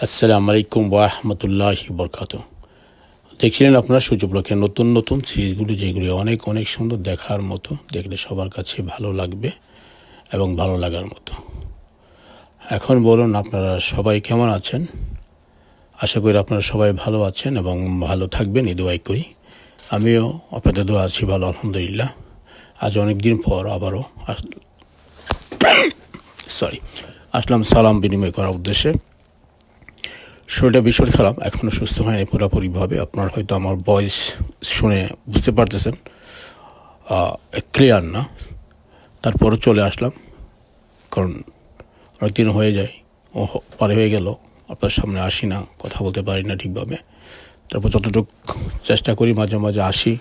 আসসালামু আলাইকুম ওয়া রাহমাতুল্লাহি ওয়া বারাকাতুহু। দেখছিলেন আপনারা সূর্যব্লকের নতুন নতুন সিরিজগুলো, যেগুলি অনেক অনেক সুন্দর, দেখার মতো, দেখলে সবার কাছে ভালো লাগবে এবং ভালো লাগার মতো। এখন বলুন, আপনারা সবাই কেমন আছেন? আশা করি আপনারা সবাই ভালো আছেন এবং ভালো থাকবেন, এই দোয়াই করি। আমিও আপনাদের দোয়া আছি ভালো, আলহামদুলিল্লাহ। আজ অনেক দিন পর আবারও আসলাম সালাম বিনিময় করার উদ্দেশ্যে। শরীরটা ভীষণ খারাপ, এখনও সুস্থ হয়নি পুরোপুরিভাবে। আপনারা হয়তো আমার ভয়েস শুনে বুঝতে পারতেছেন ক্লিয়ার না, তারপরও চলে আসলাম, কারণ অনেকদিন হয়ে যায়, পারে হয়ে গেল আপনার সামনে আসি না, কথা বলতে পারি না ঠিকভাবে। তারপর যতটুকু চেষ্টা করি মাঝে মাঝে আসি।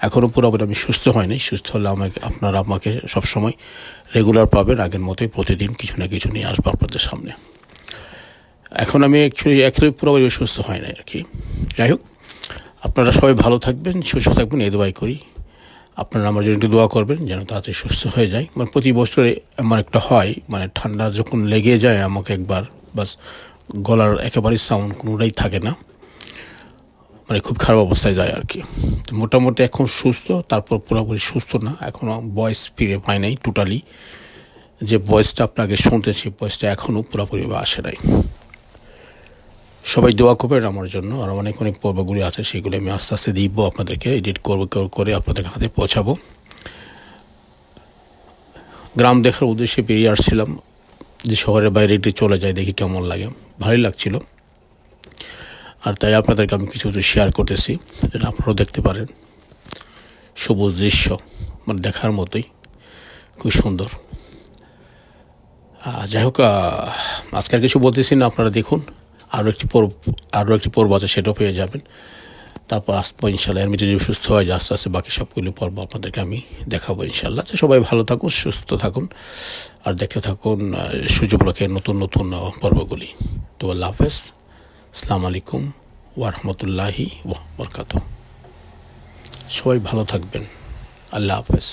এখনও পুরোপুরি আমি সুস্থ হয়নি। সুস্থ হলে আপনারা আমাকে সবসময় রেগুলার পাবেন, আগের মতোই প্রতিদিন কিছু না কিছু নিয়ে আসবো আপনাদের সামনে। এখন আমি অ্যাকচুয়ালি পুরোপুরি সুস্থ হয় না আর কি। যাই হোক, আপনারা সবাই ভালো থাকবেন, সুস্থ থাকবেন, এই দোয়াই করি। আপনারা আমার জন্য একটু দোয়া করবেন যেন তাড়াতাড়ি সুস্থ হয়ে যায়। প্রতি বছরে আমার একটা হয়, ঠান্ডা যখন লেগে যায় আমাকে একবার, বাস গলার একেবারেই সাউন্ড কোনোটাই থাকে না, খুব খারাপ অবস্থায় যায় আর কি। তো মোটামুটি এখন সুস্থ, তারপর পুরোপুরি সুস্থ না, এখনও ভয়েস ফিরে পাই নাই টোটালি। যে ভয়েসটা আপনাকে শুনতে, সেই ভয়েসটা এখনও পুরোপুরি আসে নাই। সবাই দোয়া করবেন আমার জন্য। আর অনেক অনেক পর্বগুলি আছে, সেগুলো আমি আস্তে আস্তে দিব আপনাদেরকে, এডিট করে আপনাদের হাতে পৌঁছাবো। গ্রাম দেখার উদ্দেশ্যে বেরিয়ে আসছিলাম, যে শহরের বাইরে একটু চলে যায়, দেখি কেমন লাগে, ভালোই লাগছিল। আর তাই আপনাদেরকে আমি কিছু কিছু শেয়ার করতেছি, যেন আপনারাও দেখতে পারেন। সবুজ দৃশ্য দেখার মতোই, খুব সুন্দর। যাই হোক, আজকাল কিছু বলতেছি না, আপনারা দেখুন। আরও একটি পর্ব আছে, সেটাও পেয়ে যাবেন। তারপর আসবো ইনশাল্লাহ। এর মধ্যে যদি সুস্থ হয় যায়, আস্তে আস্তে বাকি সবগুলো পর্ব আপনাদেরকে আমি দেখাবো ইনশাল্লাহ। সবাই ভালো থাকুন, সুস্থ থাকুন, আর দেখতে থাকুন সূর্যব্লকের নতুন নতুন পর্বগুলি। তো আল্লাহ হাফেজ, আসসালামু আলাইকুম ওয়া রাহমাতুল্লাহি ওয়া বারাকাতুহু। সবাই ভালো থাকবেন, আল্লাহ হাফেজ।